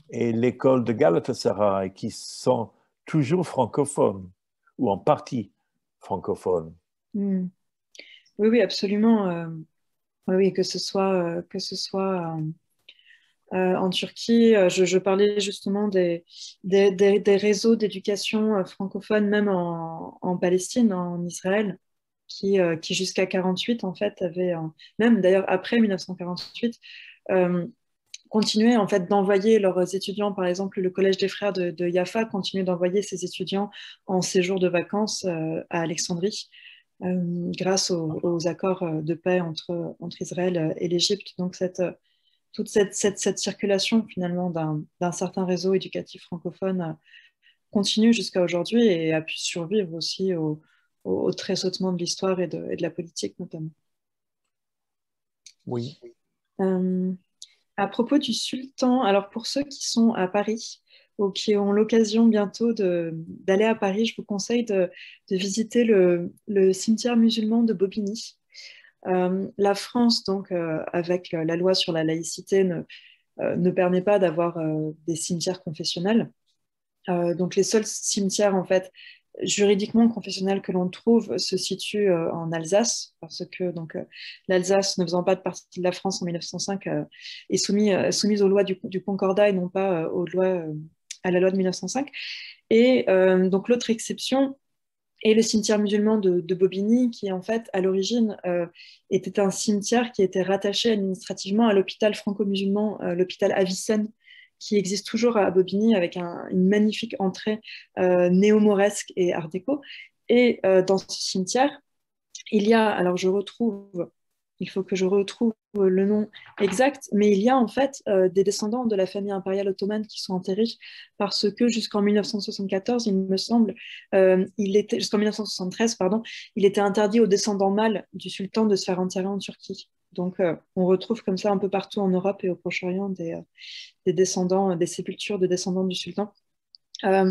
et l'école de Galatasaray, qui sont toujours francophones, ou en partie francophones. Mm. Oui, oui, absolument. Oui, oui, que ce soit en Turquie, je parlais justement des réseaux d'éducation francophone, même en Palestine, en Israël, qui jusqu'à 48, en fait, avaient, même d'ailleurs après 1948, euh, continuaient en fait d'envoyer leurs étudiants, par exemple, le Collège des Frères de Jaffa continuait d'envoyer ses étudiants en séjour de vacances à Alexandrie. Grâce aux accords de paix entre Israël et l'Égypte. Donc, toute cette circulation finalement d'un certain réseau éducatif francophone continue jusqu'à aujourd'hui et a pu survivre aussi au tressautement de l'histoire et de la politique notamment. Oui. Euh, À propos du sultan, alors pour ceux qui sont à Paris ou qui ont l'occasion bientôt d'aller à Paris, je vous conseille de visiter le cimetière musulman de Bobigny. La France, donc, avec la loi sur la laïcité, ne permet pas d'avoir des cimetières confessionnels. Donc les seuls cimetières, en fait, juridiquement confessionnels que l'on trouve se situent en Alsace, parce que donc, l'Alsace, ne faisant pas de partie de la France en 1905, est soumise aux lois du Concordat et non pas à la loi de 1905. Et donc l'autre exception est le cimetière musulman de Bobigny, qui en fait, à l'origine, était un cimetière qui était rattaché administrativement à l'hôpital franco-musulman, l'hôpital Avicenne, qui existe toujours à Bobigny avec une magnifique entrée néo-mauresque et art déco. Et dans ce cimetière, il y a, alors il faut que je retrouve le nom exact, mais il y a en fait des descendants de la famille impériale ottomane qui sont enterrés parce que jusqu'en 1974, il me semble, jusqu'en 1973, pardon, il était interdit aux descendants mâles du sultan de se faire enterrer en Turquie. Donc, on retrouve comme ça un peu partout en Europe et au Proche-Orient des descendants, des sépultures de descendants du sultan. Là,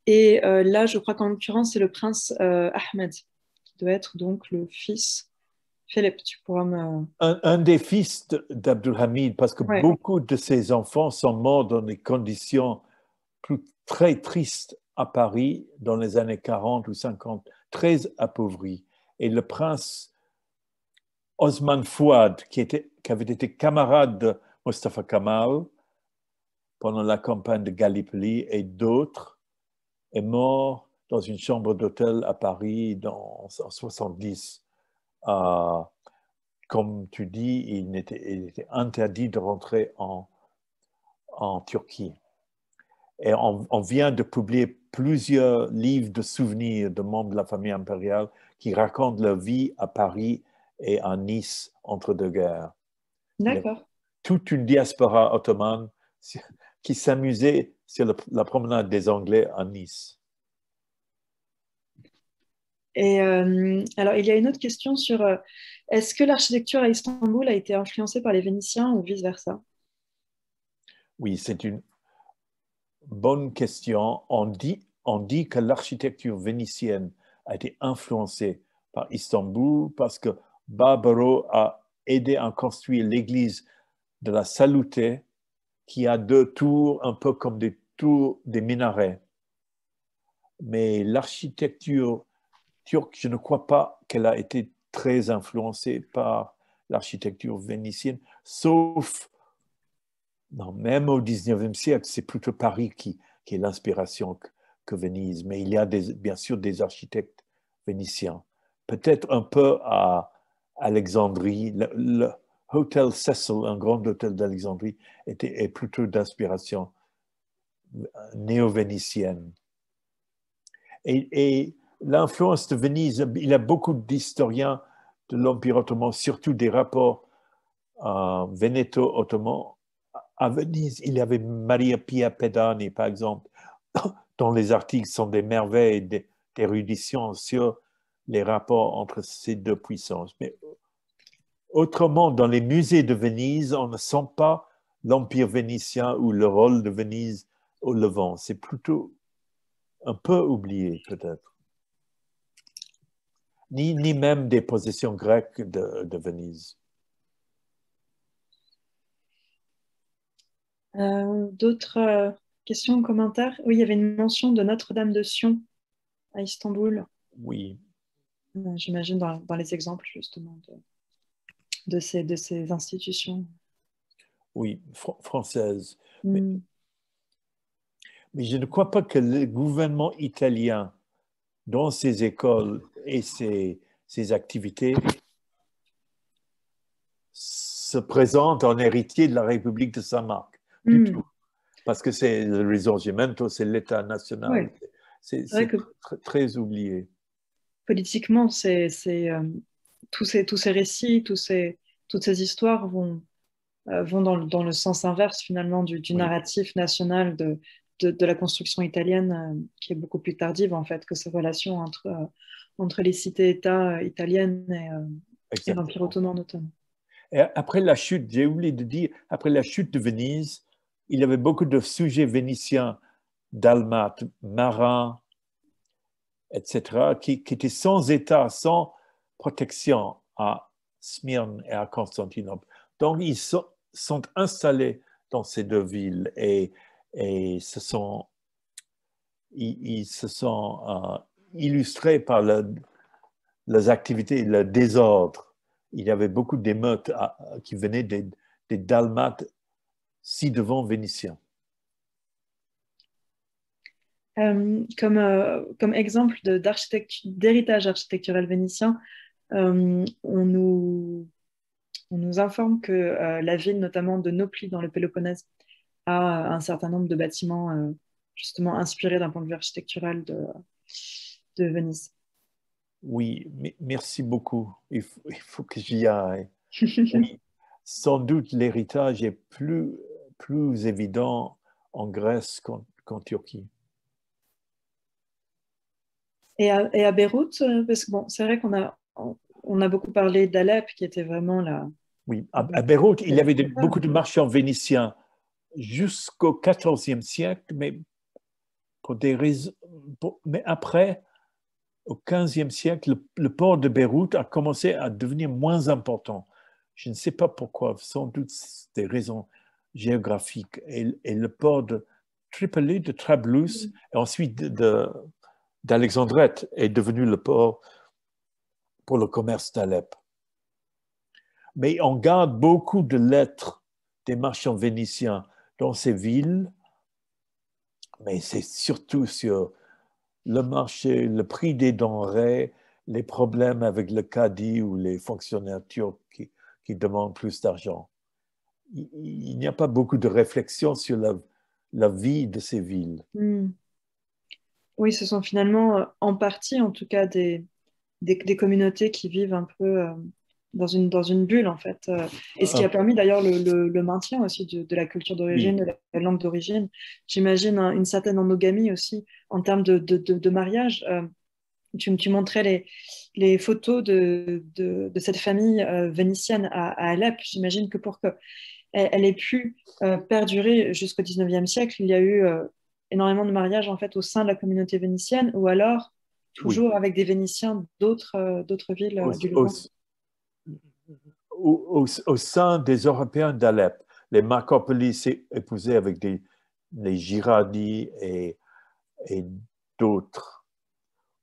je crois qu'en l'occurrence, c'est le prince Ahmed, qui doit être donc le fils. Philippe, tu pourras me... Un des fils d'Abdulhamid, parce que Ouais, beaucoup de ses enfants sont morts dans des conditions très tristes à Paris dans les années 40 ou 50, très appauvris. Et le prince Osman Fouad, qui avait été camarade de Mustafa Kemal pendant la campagne de Gallipoli et d'autres, est mort dans une chambre d'hôtel à Paris en 70. Comme tu dis, il était interdit de rentrer en Turquie. Et on vient de publier plusieurs livres de souvenirs de membres de la famille impériale qui racontent leur vie à Paris et à Nice entre deux guerres. Il y a d'accord. toute une diaspora ottomane qui s'amusait sur la promenade des Anglais à Nice. Et alors, il y a une autre question sur est-ce que l'architecture à Istanbul a été influencée par les Vénitiens ou vice-versa? Oui, c'est une bonne question. On dit que l'architecture vénitienne a été influencée par Istanbul parce que Barbaro a aidé à construire l'église de la Salute qui a deux tours, un peu comme des tours des minarets. Mais l'architecture turque, je ne crois pas qu'elle a été très influencée par l'architecture vénitienne, sauf, non, même au 19e siècle, c'est plutôt Paris qui est l'inspiration que Venise. Mais il y a bien sûr des architectes vénitiens. Peut-être un peu à Alexandrie. Le Hôtel Cecil, un grand hôtel d'Alexandrie, est plutôt d'inspiration néo-vénitienne. Et l'influence de Venise, il y a beaucoup d'historiens de l'Empire ottoman, surtout des rapports vénéto-ottomans. À Venise, il y avait Maria Pia Pedani, par exemple, dont les articles sont des merveilles d'érudition sur les rapports entre ces deux puissances. Mais autrement, dans les musées de Venise, on ne sent pas l'Empire vénitien ou le rôle de Venise au Levant. C'est plutôt un peu oublié, peut-être. Ni même des possessions grecques de Venise. D'autres questions ou commentaires? Oui, il y avait une mention de Notre-Dame de Sion à Istanbul. Oui, J'imagine dans les exemples justement de ces institutions. oui, française. Mais, Hmm. mais je ne crois pas que le gouvernement italien, dans ses écoles et ses activités, se présente en héritier de la République de Saint-Marc, du Hmm. tout. Parce que c'est le Risorgimento, c'est l'État Ouais. national, C'est vrai c'est que très oublié. politiquement, tous ces récits, toutes ces histoires vont dans le sens inverse finalement du Oui, narratif national de la construction italienne, qui est beaucoup plus tardive en fait que ces relations entre les cités-États italiennes et l'Empire exactement. ottoman notamment. Et après la chute, j'ai oublié de dire, après la chute de Venise, il y avait beaucoup de sujets vénitiens, dalmates, marins, etc., qui étaient sans État, sans protection à Smyrne et à Constantinople. Donc, ils sont installés dans ces deux villes et ils se sont illustrés par les activités, le désordre. Il y avait beaucoup d'émeutes qui venaient des Dalmates ci-devant vénitiens. Comme exemple d'héritage architectural vénitien, on nous informe que la ville, notamment de Nauplie dans le Péloponnèse, a un certain nombre de bâtiments justement inspirés d'un point de vue architectural de Venise. Oui, merci beaucoup. Il faut que j'y aille. Oui, sans doute l'héritage est plus évident en Grèce qu'en Turquie. Et à Beyrouth, parce que bon, c'est vrai on a beaucoup parlé d'Alep, qui était vraiment la... Oui, à Beyrouth, il y avait beaucoup de marchands vénitiens jusqu'au XIVe siècle, mais pour des raisons. Mais après, au XVe siècle, le port de Beyrouth a commencé à devenir moins important. Je ne sais pas pourquoi, sans doute des raisons géographiques. Et le port de Tripoli, de Trablus, et ensuite d'Alexandrette est devenu le port pour le commerce d'Alep. Mais on garde beaucoup de lettres des marchands vénitiens dans ces villes, mais c'est surtout sur le marché, le prix des denrées, les problèmes avec le cadi ou les fonctionnaires turcs qui demandent plus d'argent. Il n'y a pas beaucoup de réflexion sur la vie de ces villes. Oui, ce sont finalement, en partie, en tout cas, des communautés qui vivent un peu dans une bulle, en fait. Et ce qui a permis d'ailleurs le maintien aussi de la culture d'origine, Oui. de la langue d'origine. J'imagine une certaine endogamie aussi en termes de mariage. Tu montrais les photos de cette famille vénitienne à Alep. J'imagine que pour qu'elle ait pu perdurer jusqu'au 19e siècle, il y a eu énormément de mariages en fait au sein de la communauté vénitienne ou alors toujours Oui. avec des Vénitiens d'autres villes du Au, Levant. au sein des Européens d'Alep, les Marcopoli s'est épousé avec les Girardi et d'autres.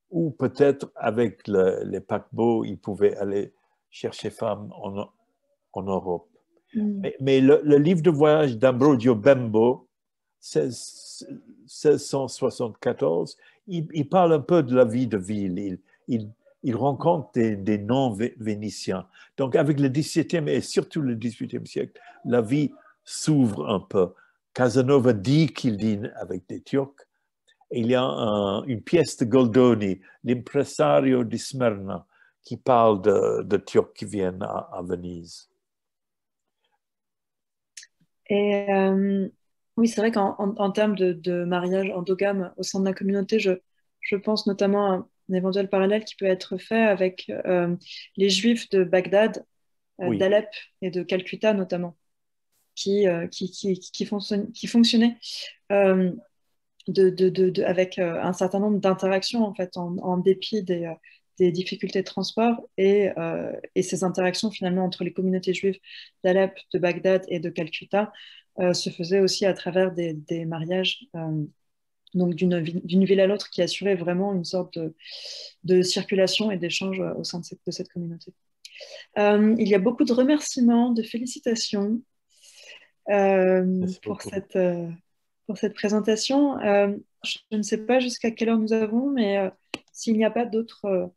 Ou peut-être avec les paquebots, ils pouvaient aller chercher femmes en Europe. Mais le livre de voyage d'Ambrogio Bembo, 1674, il parle un peu de la vie de ville. Il rencontre des non-vénitiens. Donc, avec le XVIIe et surtout le XVIIIe siècle, la vie s'ouvre un peu. Casanova dit qu'il dîne avec des Turcs. Et il y a une pièce de Goldoni, l'impresario di Smyrna, qui parle de Turcs qui viennent à Venise. Et oui, c'est vrai qu'en termes de mariage endogame au sein de la communauté, je pense notamment à un éventuel parallèle qui peut être fait avec les Juifs de Bagdad, Oui. d'Alep et de Calcutta notamment, qui fonctionnaient avec un certain nombre d'interactions en fait, en dépit des difficultés de transport et ces interactions finalement entre les communautés juives d'Alep, de Bagdad et de Calcutta se faisaient aussi à travers des mariages donc d'une ville à l'autre qui assurait vraiment une sorte de circulation et d'échange au sein de cette communauté. Il y a beaucoup de remerciements, de félicitations pour cette présentation. Je ne sais pas jusqu'à quelle heure nous avons, mais s'il n'y a pas d'autres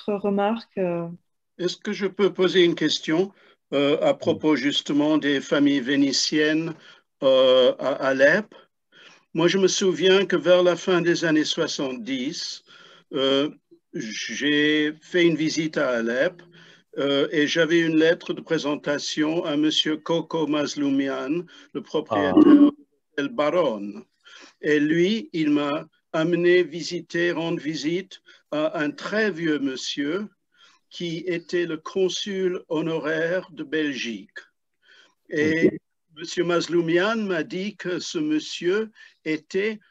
remarques. Est-ce que je peux poser une question à propos justement des familles vénitiennes à Alep? Moi, je me souviens que vers la fin des années 70, j'ai fait une visite à Alep et j'avais une lettre de présentation à Monsieur Koko Mazloumian, le propriétaire del Baron. Et lui, il m'a amené rendre visite à un très vieux monsieur qui était le consul honoraire de Belgique. Et M. Mazloumian m'a dit que ce monsieur était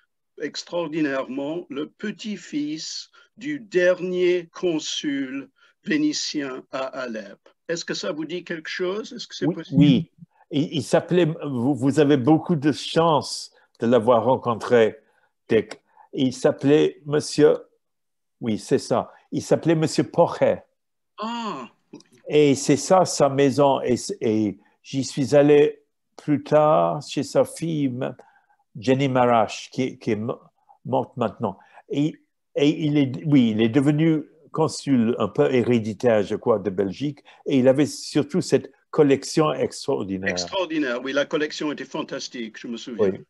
extraordinairement le petit-fils du dernier consul vénitien à Alep. Est-ce que ça vous dit quelque chose? Est-ce que c'est possible? Oui. Il s'appelait, vous avez beaucoup de chance de l'avoir rencontré, Dick. Il s'appelait Monsieur, oui, c'est ça. Il s'appelait Monsieur Porcher. Ah, Et c'est ça sa maison. Et j'y suis allé plus tard chez sa fille, Jenny Marash, qui est morte maintenant. Et il est devenu consul un peu héréditaire, je crois, de Belgique. Et il avait surtout cette collection extraordinaire. extraordinaire. Oui, la collection était fantastique, je me souviens. Oui.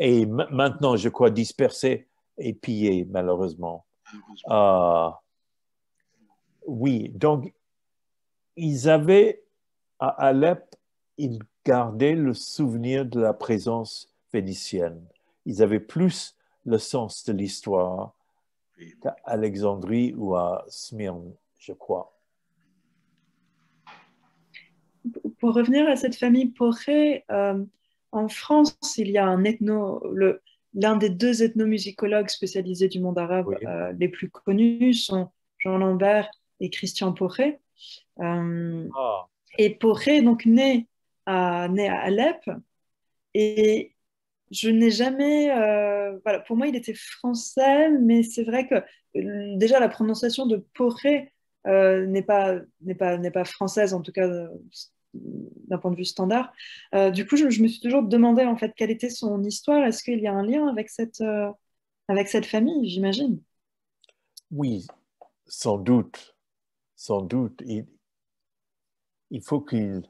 Et maintenant, je crois, dispersée et pillée, malheureusement. Oui, donc, ils avaient, à Alep, ils gardaient le souvenir de la présence vénitienne. Ils avaient plus le sens de l'histoire qu'à Alexandrie ou à Smyrne, je crois. Pour revenir à cette famille Porcher, en France, il y a l'un des deux ethnomusicologues spécialisés du monde arabe Oui. les plus connus sont Jean Lambert et Christian Porcher. Et Porcher, donc né à Alep, et je n'ai jamais, voilà, pour moi, il était français, mais c'est vrai que déjà la prononciation de Porcher n'est pas française, en tout cas d'un point de vue standard. Du coup, je me suis toujours demandé en fait quelle était son histoire. Est-ce qu'il y a un lien avec cette famille, j'imagine? Oui, sans doute. Sans doute. Il faut qu'il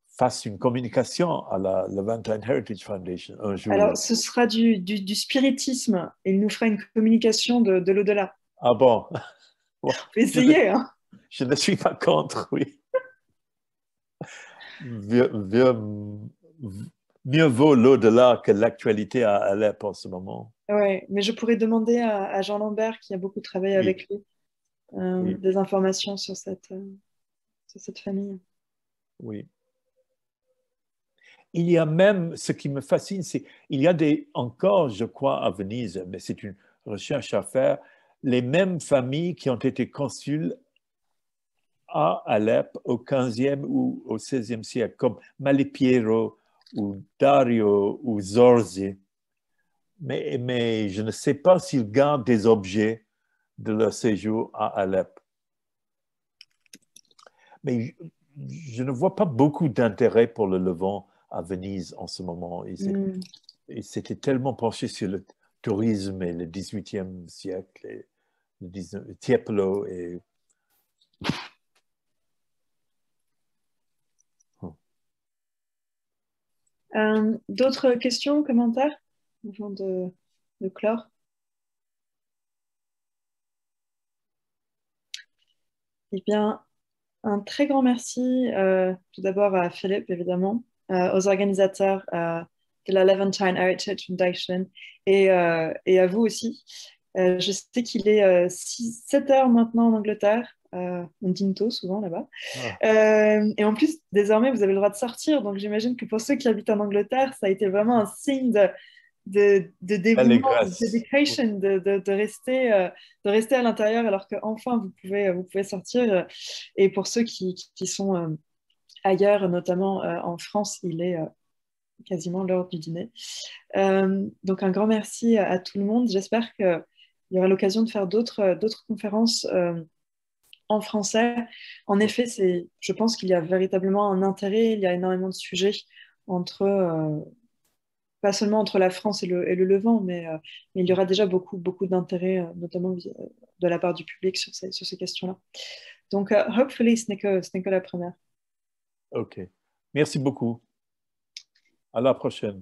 fasse une communication à la Levantine Heritage Foundation un jour. Alors, ce sera du spiritisme. Il nous fera une communication de l'au-delà. Ah bon? On peut essayer, hein. Je ne suis pas contre, oui. Mieux vaut l'au-delà que l'actualité à Alep en ce moment. Oui, mais je pourrais demander à Jean Lambert, qui a beaucoup travaillé avec lui, des informations sur cette famille. Oui. Il y a même, ce qui me fascine, c'est il y a encore, je crois, à Venise, mais c'est une recherche à faire, les mêmes familles qui ont été consuls à Alep au XVe ou au XVIe siècle, comme Malipiero ou Dario ou Zorzi. Mais je ne sais pas s'ils gardent des objets de leur séjour à Alep. Mais je ne vois pas beaucoup d'intérêt pour le Levant à Venise en ce moment. Et c'était tellement penché sur le tourisme et le XVIIIe siècle, et le Tiepolo et... D'autres questions, commentaires avant de clore? Eh bien, un très grand merci tout d'abord à Philippe, évidemment, aux organisateurs de la Levantine Heritage Foundation et à vous aussi. Je sais qu'il est 7 heures maintenant en Angleterre. On dîne tôt souvent là-bas. Et en plus, désormais, vous avez le droit de sortir. Donc, j'imagine que pour ceux qui habitent en Angleterre, ça a été vraiment un signe de dévouement, de dedication, de rester à l'intérieur alors qu'enfin, vous pouvez sortir. Et pour ceux qui sont ailleurs, notamment en France, il est quasiment l'heure du dîner. Donc, un grand merci à tout le monde. J'espère qu'il y aura l'occasion de faire d'autres conférences en français. En effet, je pense qu'il y a véritablement un intérêt, il y a énormément de sujets pas seulement entre la France et le Levant, mais il y aura déjà beaucoup d'intérêt, notamment de la part du public sur ces questions-là. Donc, hopefully, ce n'est que la première. OK. Merci beaucoup. À la prochaine.